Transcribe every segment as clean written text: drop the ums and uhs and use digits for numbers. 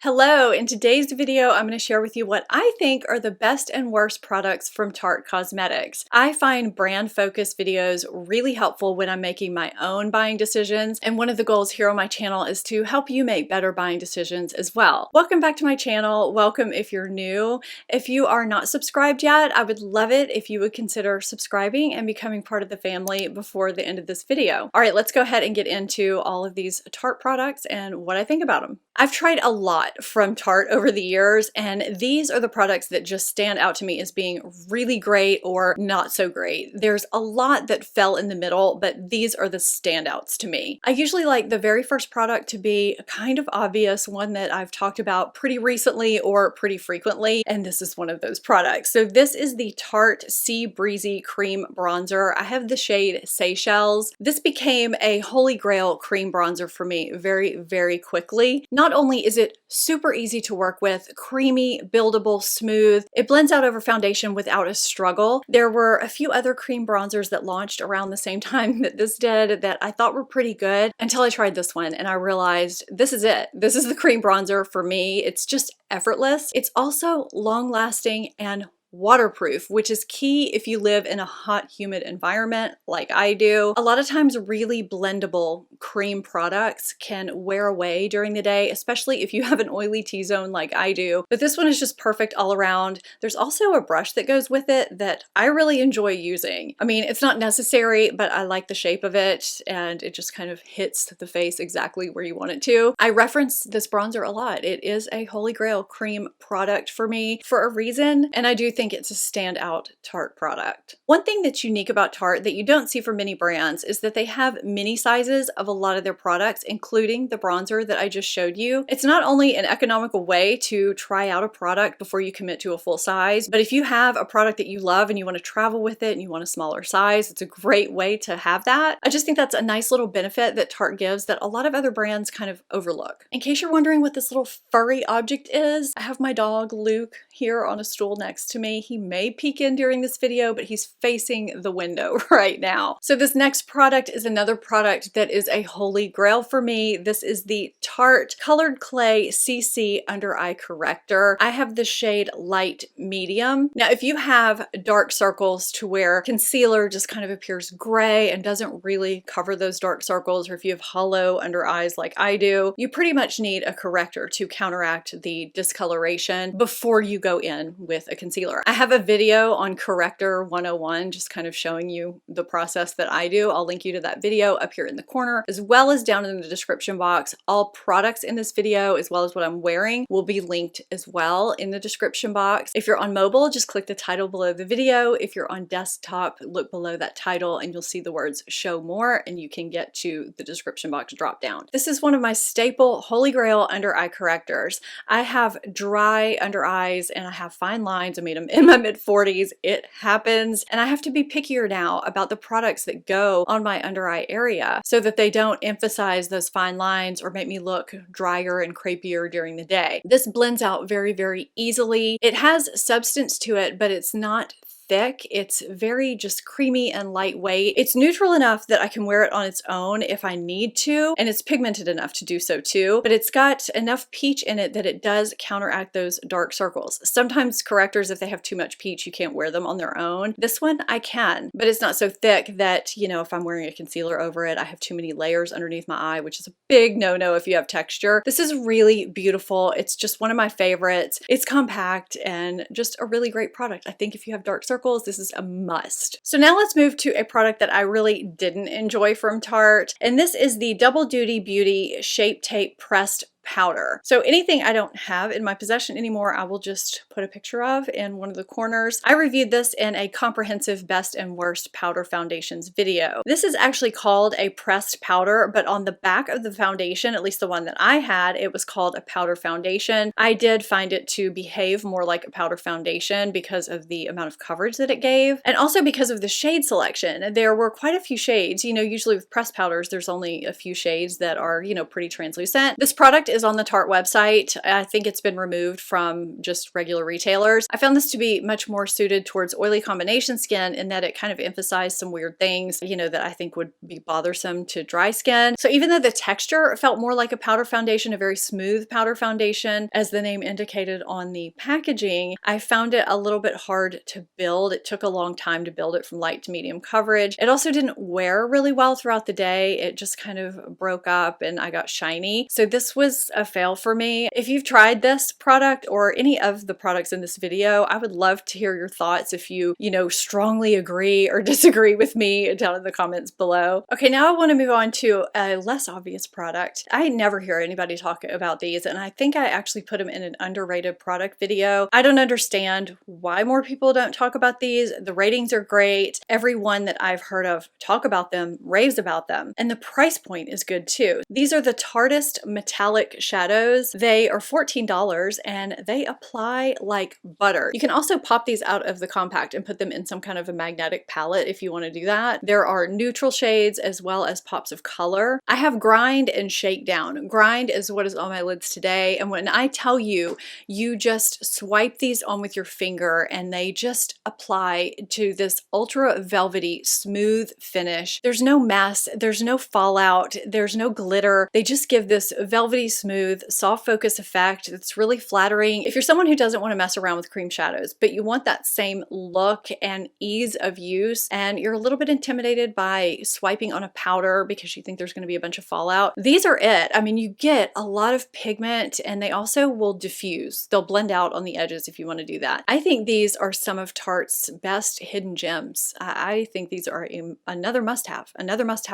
Hello, in today's video, I'm going to share with you what I think are the best and worst products from Tarte Cosmetics. I find brand focused videos really helpful when I'm making my own buying decisions, and one of the goals here on my channel is to help you make better buying decisions as well. Welcome back to my channel. Welcome if you're new. If you are not subscribed yet, I would love it if you would consider subscribing and becoming part of the family before the end of this video. All right, let's go ahead and get into all of these Tarte products and what I think about them. I've tried a lot from Tarte over the years, and these are the products that just stand out to me as being really great or not so great. There's a lot that fell in the middle, but these are the standouts to me. I usually like the very first product to be kind of obvious, one that I've talked about pretty recently or pretty frequently, and this is one of those products. So this is the Tarte C Breezy Cream Bronzer. I have the shade Seychelles. This became a holy grail cream bronzer for me very, very quickly. Not only is it super easy to work with, creamy, buildable, smooth, it blends out over foundation without a struggle. There were a few other cream bronzers that launched around the same time that this did that I thought were pretty good until I tried this one and I realized this is it. This is the cream bronzer for me. It's just effortless. It's also long lasting and waterproof, which is key if you live in a hot, humid environment like I do. A lot of times really blendable cream products can wear away during the day, especially if you have an oily T-zone like I do. But this one is just perfect all around. There's also a brush that goes with it that I really enjoy using. I mean, it's not necessary, but I like the shape of it and it just kind of hits the face exactly where you want it to. I reference this bronzer a lot. It is a holy grail cream product for me for a reason, and I do think it's a standout Tarte product. One thing that's unique about Tarte that you don't see from many brands is that they have mini sizes of a lot of their products, including the bronzer that I just showed you. It's not only an economical way to try out a product before you commit to a full size, but if you have a product that you love and you want to travel with it and you want a smaller size, it's a great way to have that. I just think that's a nice little benefit that Tarte gives that a lot of other brands kind of overlook. In case you're wondering what this little furry object is, I have my dog Luke here on a stool next to me. He may peek in during this video, but he's facing the window right now. So this next product is another product that is a holy grail for me. This is the Tarte Colored Clay CC Under Eye Corrector. I have the shade Light Medium. Now, if you have dark circles to where concealer just kind of appears gray and doesn't really cover those dark circles, or if you have hollow under eyes like I do, you pretty much need a corrector to counteract the discoloration before you go in with a concealer. I have a video on Corrector 101 just kind of showing you the process that I do. I'll link you to that video up here in the corner as well as down in the description box. All products in this video as well as what I'm wearing will be linked as well in the description box. If you're on mobile, just click the title below the video. If you're on desktop, look below that title and you'll see the words show more and you can get to the description box drop down. This is one of my staple holy grail under eye correctors. I have dry under eyes and I have fine lines. I made them in my mid-40s. It happens. And I have to be pickier now about the products that go on my under eye area so that they don't emphasize those fine lines or make me look drier and crepier during the day. This blends out very, very easily. It has substance to it, but it's not thick. It's very just creamy and lightweight. It's neutral enough that I can wear it on its own if I need to, and it's pigmented enough to do so too, but it's got enough peach in it that it does counteract those dark circles. Sometimes correctors, if they have too much peach, you can't wear them on their own. This one I can, but it's not so thick that, you know, if I'm wearing a concealer over it, I have too many layers underneath my eye, which is a big no-no if you have texture. This is really beautiful. It's just one of my favorites. It's compact and just a really great product. I think if you have dark circles, this is a must. So now let's move to a product that I really didn't enjoy from Tarte, and this is the Double Duty Beauty Shape Tape Pressed Powder. So anything I don't have in my possession anymore, I will just put a picture of in one of the corners. I reviewed this in a comprehensive best and worst powder foundations video. This is actually called a pressed powder, but on the back of the foundation, at least the one that I had, it was called a powder foundation. I did find it to behave more like a powder foundation because of the amount of coverage that it gave, and also because of the shade selection. There were quite a few shades. You know, usually with pressed powders, there's only a few shades that are, you know, pretty translucent. This product is on the Tarte website. I think it's been removed from just regular retailers. I found this to be much more suited towards oily combination skin in that it kind of emphasized some weird things, you know, that I think would be bothersome to dry skin. So even though the texture felt more like a powder foundation, a very smooth powder foundation, as the name indicated on the packaging, I found it a little bit hard to build. It took a long time to build it from light to medium coverage. It also didn't wear really well throughout the day. It just kind of broke up and I got shiny. So this was a fail for me. If you've tried this product or any of the products in this video, I would love to hear your thoughts if you strongly agree or disagree with me down in the comments below. Okay, now I want to move on to a less obvious product. I never hear anybody talk about these, and I think I actually put them in an underrated product video. I don't understand why more people don't talk about these. The ratings are great. Everyone that I've heard of talk about them raves about them, and the price point is good too. These are the Tartist metallic shadows. They are $14 and they apply like butter. You can also pop these out of the compact and put them in some kind of a magnetic palette if you want to do that. There are neutral shades as well as pops of color. I have grind and shakedown. Grind is what is on my lids today, and when I tell you, you just swipe these on with your finger and they just apply to this ultra velvety smooth finish. There's no mess, there's no fallout, there's no glitter. They just give this velvety smooth soft focus effect that's really flattering if you're someone who doesn't want to mess around with cream shadows, but you want that same look and ease of use, and you're a little bit intimidated by swiping on a powder because you think there's going to be a bunch of fallout. These are it. I mean, you get a lot of pigment and they also will diffuse. They'll blend out on the edges if you want to do that. I think these are some of Tarte's best hidden gems. I think these are another must-have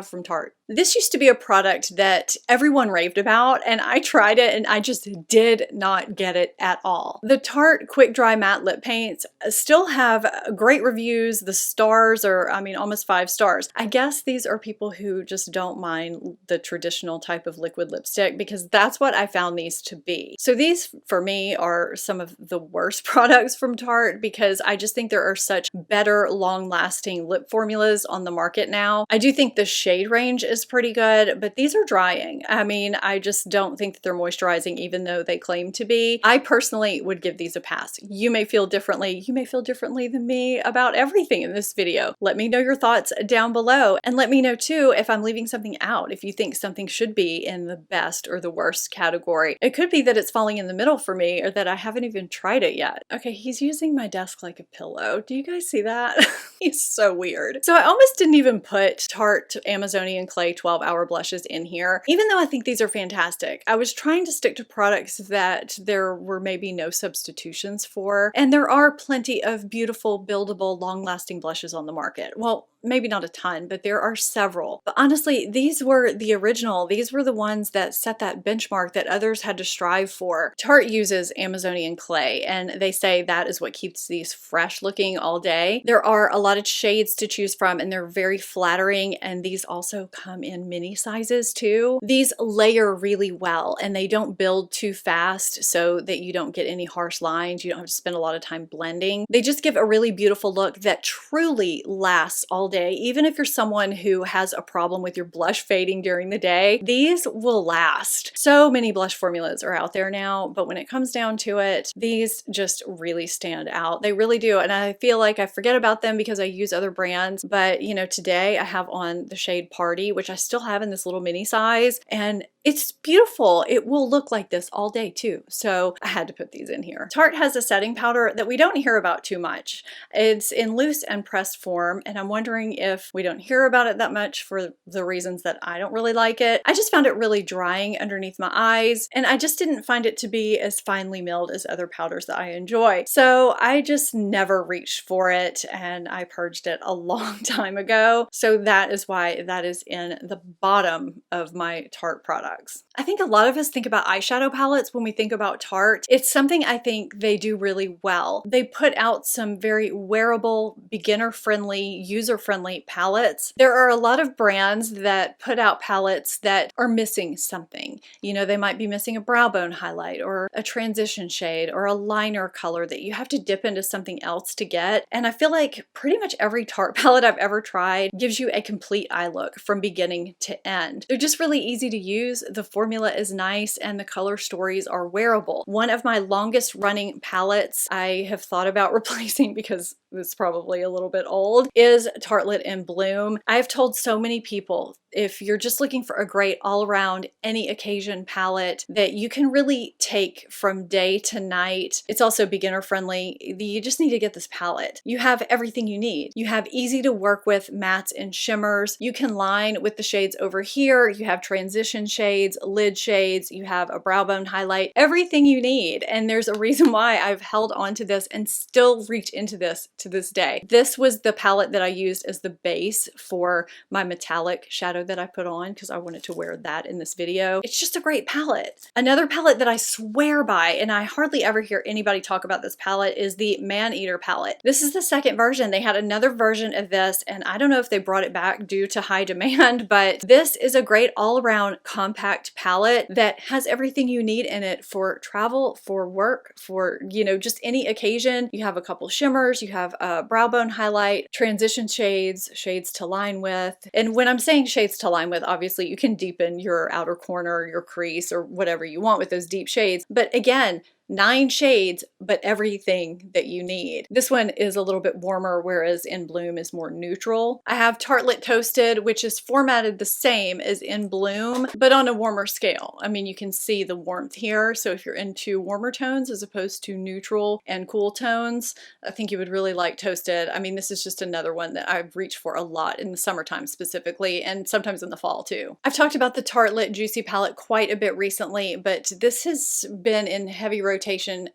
from Tarte. This used to be a product that everyone raved about, and I tried it and I just did not get it at all. The Tarte Quick Dry Matte Lip Paints still have great reviews. The stars are, I mean, almost 5 stars. I guess these are people who just don't mind the traditional type of liquid lipstick, because that's what I found these to be. So these for me are some of the worst products from Tarte, because I just think there are such better long-lasting lip formulas on the market now. I do think the shade range is pretty good, but these are drying. I mean, I just don't think that they're moisturizing even though they claim to be. I personally would give these a pass. You may feel differently. You may feel differently than me about everything in this video. Let me know your thoughts down below, and let me know too if I'm leaving something out, if you think something should be in the best or the worst category. It could be that it's falling in the middle for me, or that I haven't even tried it yet. Okay, he's using my desk like a pillow. Do you guys see that? He's so weird. So I almost didn't even put Tarte Amazonian Clay 12-Hour blushes in here, even though I think these are fantastic. I was trying to stick to products that there were maybe no substitutions for, and there are plenty of beautiful, buildable, long-lasting blushes on the market. Well, maybe not a ton, but there are several. But honestly, these were the original. These were the ones that set that benchmark that others had to strive for. Tarte uses Amazonian clay, and they say that is what keeps these fresh looking all day. There are a lot of shades to choose from, and they're very flattering, and these also come in mini sizes too. These layer really well, and they don't build too fast so that you don't get any harsh lines. You don't have to spend a lot of time blending. They just give a really beautiful look that truly lasts all day. Even if you're someone who has a problem with your blush fading during the day, these will last. So many blush formulas are out there now, but when it comes down to it, these just really stand out. They really do, and I feel like I forget about them because I use other brands, but you know, today I have on the shade Party, which I still have in this little mini size, and it's beautiful. It will look like this all day too, so I had to put these in here. Tarte has a setting powder that we don't hear about too much. It's in loose and pressed form, and I'm wondering if we don't hear about it that much for the reasons that I don't really like it. I just found it really drying underneath my eyes, and I just didn't find it to be as finely milled as other powders that I enjoy. So I just never reached for it, and I purged it a long time ago. So that is why that is in the bottom of my Tarte products. I think a lot of us think about eyeshadow palettes when we think about Tarte. It's something I think they do really well. They put out some very wearable, beginner-friendly, user-friendly palettes. There are a lot of brands that put out palettes that are missing something. You know, they might be missing a brow bone highlight or a transition shade or a liner color that you have to dip into something else to get. And I feel like pretty much every Tarte palette I've ever tried gives you a complete eye look from beginning to end. They're just really easy to use. because the formula is nice and the color stories are wearable. One of my longest running palettes I have thought about replacing because it's probably a little bit old is Tartelette in Bloom. I've told so many people, if you're just looking for a great all-around any occasion palette that you can really take from day to night, it's also beginner friendly, you just need to get this palette. You have everything you need. You have easy to work with mattes and shimmers. You can line with the shades over here. You have transition shades, lid shades, you have a brow bone highlight, everything you need. And there's a reason why I've held on to this and still reach into this to this day. This was the palette that I used as the base for my metallic shadow that I put on because I wanted to wear that in this video. It's just a great palette. Another palette that I swear by, and I hardly ever hear anybody talk about this palette, is the Man-Eater palette. This is the second version. They had another version of this, and I don't know if they brought it back due to high demand, but this is a great all-around compact palette that has everything you need in it for travel, for work, for, you know, just any occasion. You have a couple shimmers, you have a brow bone highlight, transition shades, shades to line with. And when I'm saying shades to line with, obviously you can deepen your outer corner, your crease, or whatever you want with those deep shades. But again, 9 shades, but everything that you need. This one is a little bit warmer, whereas In Bloom is more neutral. I have Tartelette Toasted, which is formatted the same as In Bloom, but on a warmer scale. I mean, you can see the warmth here. So if you're into warmer tones as opposed to neutral and cool tones, I think you would really like Toasted. I mean, this is just another one that I've reached for a lot in the summertime specifically, and sometimes in the fall too. I've talked about the Tartelette Juicy palette quite a bit recently, but this has been in heavy rotation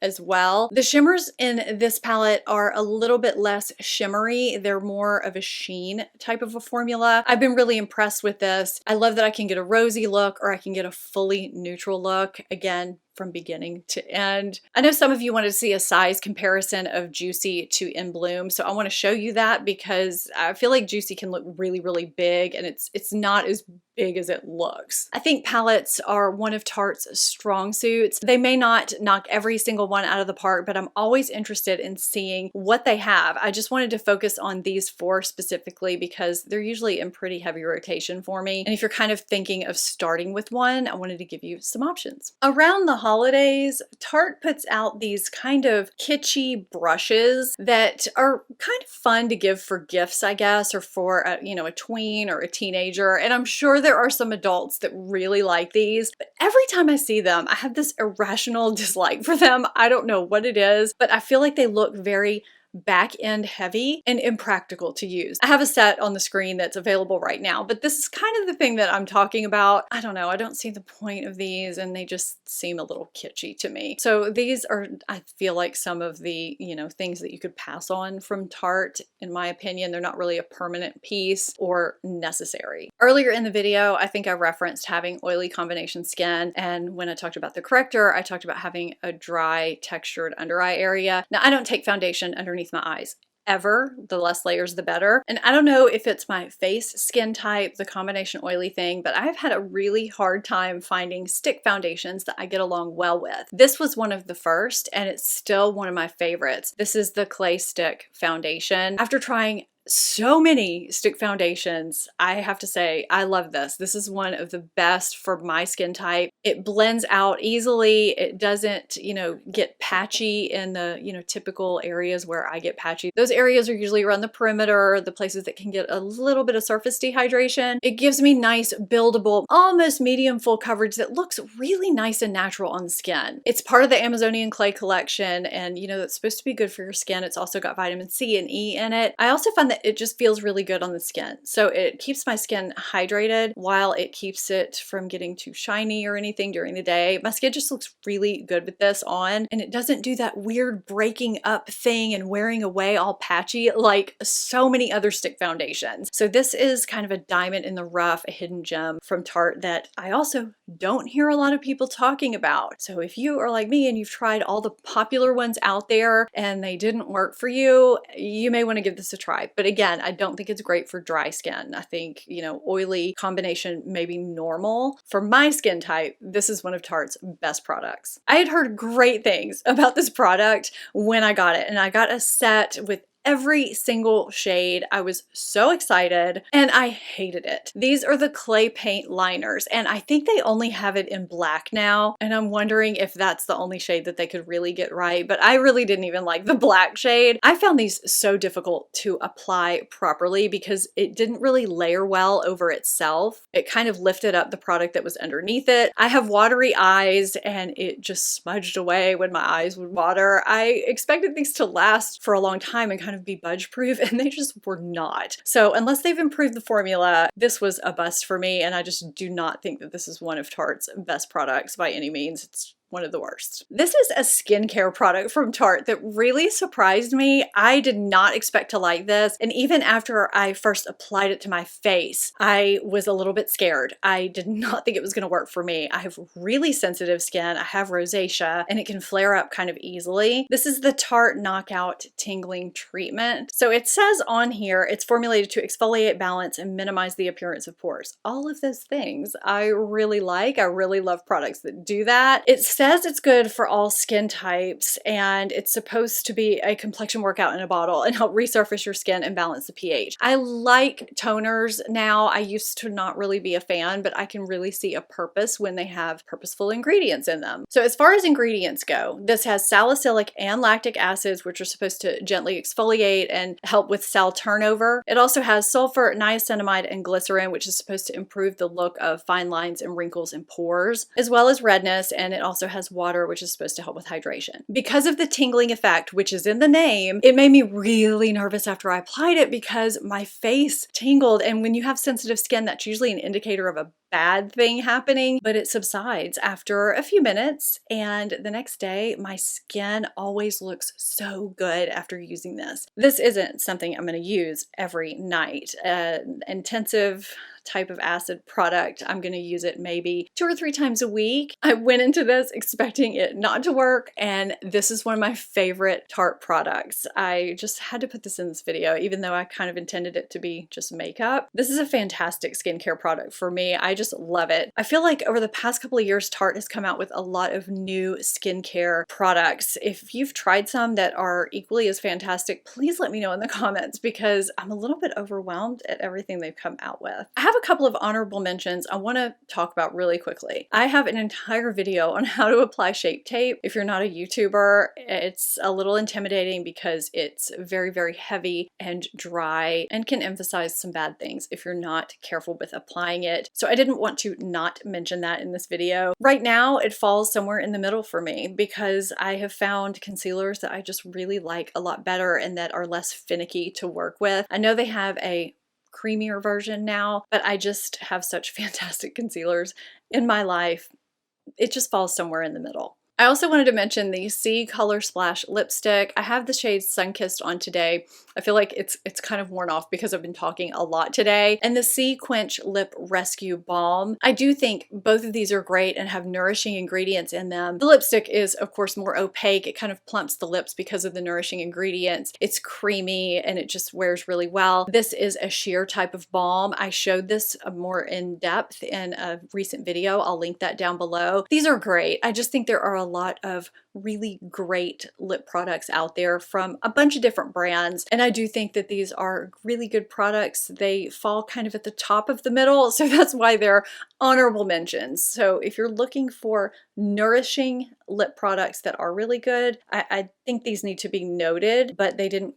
as well. The shimmers in this palette are a little bit less shimmery. They're more of a sheen type of a formula. I've been really impressed with this. I love that I can get a rosy look or I can get a fully neutral look. Again, from beginning to end. I know some of you wanted to see a size comparison of Juicy to In Bloom, so I want to show you that because I feel like Juicy can look really, really big, and it's not as big as it looks. I think palettes are one of Tarte's strong suits. They may not knock every single one out of the park, but I'm always interested in seeing what they have. I just wanted to focus on these 4 specifically because they're usually in pretty heavy rotation for me. And if you're kind of thinking of starting with one, I wanted to give you some options. Around the holidays, Tarte puts out these kind of kitschy brushes that are kind of fun to give for gifts, I guess, or for a, you know, a tween or a teenager. And I'm sure there are some adults that really like these, but every time I see them, I have this irrational dislike for them. I don't know what it is, but I feel like they look very back end heavy and impractical to use. I have a set on the screen that's available right now, but this is kind of the thing that I'm talking about. I don't know, I don't see the point of these and they just seem a little kitschy to me. So these are, I feel like, some of the, you know, things that you could pass on from Tarte. In my opinion, they're not really a permanent piece or necessary. Earlier in the video, I think I referenced having oily combination skin, and when I talked about the corrector, I talked about having a dry textured under eye area. Now, I don't take foundation underneath my eyes ever. The less layers, the better. And I don't know if it's my face skin type, the combination oily thing, but I've had a really hard time finding stick foundations that I get along well with. This was one of the first, and it's still one of my favorites. This is the Clay Stick Foundation. After trying so many stick foundations, I have to say I love this. This is one of the best for my skin type. It blends out easily. It doesn't, you know, get patchy in the, you know, typical areas where I get patchy. Those areas are usually around the perimeter, the places that can get a little bit of surface dehydration. It gives me nice, buildable, almost medium full coverage that looks really nice and natural on the skin. It's part of the Amazonian Clay collection, and you know, that's supposed to be good for your skin. It's also got vitamin C and E in it. I also find that it just feels really good on the skin. So it keeps my skin hydrated while it keeps it from getting too shiny or anything during the day. My skin just looks really good with this on, and it doesn't do that weird breaking up thing and wearing away all patchy like so many other stick foundations. So this is kind of a diamond in the rough, a hidden gem from Tarte that I also don't hear a lot of people talking about. So if you are like me and you've tried all the popular ones out there and they didn't work for you, you may want to give this a try. But again, I don't think it's great for dry skin. I think, you know, oily combination may be normal. For my skin type, this is one of Tarte's best products. I had heard great things about this product when I got it, and I got a set with every single shade. I was so excited and I hated it. These are the clay paint liners and I think they only have it in black now, and I'm wondering if that's the only shade that they could really get right, but I really didn't even like the black shade. I found these so difficult to apply properly because it didn't really layer well over itself. It kind of lifted up the product that was underneath it. I have watery eyes and it just smudged away when my eyes would water. I expected these to last for a long time and kind of be budge proof, and they just were not. So unless they've improved the formula, this was a bust for me, and I just do not think that this is one of Tarte's best products by any means. It's one of the worst. This is a skincare product from Tarte that really surprised me. I did not expect to like this, and even after I first applied it to my face, I was a little bit scared. I did not think it was going to work for me. I have really sensitive skin. I have rosacea, and it can flare up kind of easily. This is the Tarte Knockout Tingling Treatment. So it says on here, it's formulated to exfoliate, balance, and minimize the appearance of pores. All of those things I really like. I really love products that do that. It says it's good for all skin types, and it's supposed to be a complexion workout in a bottle and help resurface your skin and balance the pH. I like toners now. I used to not really be a fan, but I can really see a purpose when they have purposeful ingredients in them. So as far as ingredients go, this has salicylic and lactic acids, which are supposed to gently exfoliate and help with cell turnover. It also has sulfur, niacinamide, and glycerin, which is supposed to improve the look of fine lines and wrinkles and pores, as well as redness, and it also has water, which is supposed to help with hydration. Because of the tingling effect, which is in the name, it made me really nervous after I applied it because my face tingled, and when you have sensitive skin, that's usually an indicator of a bad thing happening, but it subsides after a few minutes, and the next day my skin always looks so good after using this. This isn't something I'm going to use every night. Intensive type of acid product, I'm going to use it maybe 2 or 3 times a week. I went into this expecting it not to work, and this is one of my favorite Tarte products. I just had to put this in this video, even though I kind of intended it to be just makeup. This is a fantastic skincare product for me. I just love it. I feel like over the past couple of years, Tarte has come out with a lot of new skincare products. If you've tried some that are equally as fantastic, please let me know in the comments because I'm a little bit overwhelmed at everything they've come out with. I have a couple of honorable mentions I want to talk about really quickly. I have an entire video on how to apply Shape Tape. If you're not a YouTuber, it's a little intimidating because it's very, very heavy and dry and can emphasize some bad things if you're not careful with applying it. So I didn't want to not mention that in this video. Right now, it falls somewhere in the middle for me because I have found concealers that I just really like a lot better and that are less finicky to work with. I know they have a creamier version now, but I just have such fantastic concealers in my life. It just falls somewhere in the middle. I also wanted to mention the C Color Splash lipstick. I have the shade Sunkissed on today. I feel like it's kind of worn off because I've been talking a lot today. And the C Quench Lip Rescue Balm. I do think both of these are great and have nourishing ingredients in them. The lipstick is, of course, more opaque. It kind of plumps the lips because of the nourishing ingredients. It's creamy and it just wears really well. This is a sheer type of balm. I showed this more in depth in a recent video. I'll link that down below. These are great. I just think there are a lot of really great lip products out there from a bunch of different brands, and I do think that these are really good products. They fall kind of at the top of the middle, so that's why they're honorable mentions. So if you're looking for nourishing lip products that are really good, I think these need to be noted, but they didn't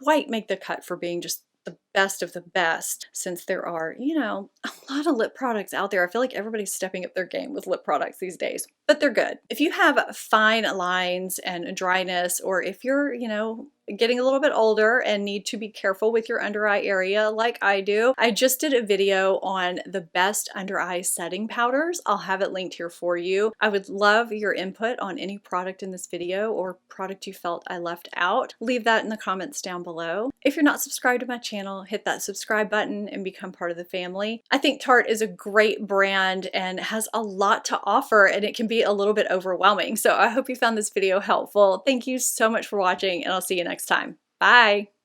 quite make the cut for being just the best of the best, since there are, you know, a lot of lip products out there. I feel like everybody's stepping up their game with lip products these days, but they're good. If you have fine lines and dryness, or if you're, you know, getting a little bit older and need to be careful with your under eye area like I do, I just did a video on the best under eye setting powders. I'll have it linked here for you. I would love your input on any product in this video or product you felt I left out. Leave that in the comments down below. If you're not subscribed to my channel, hit that subscribe button and become part of the family. I think Tarte is a great brand and has a lot to offer, and it can be a little bit overwhelming. So I hope you found this video helpful. Thank you so much for watching, and I'll see you next time. Bye.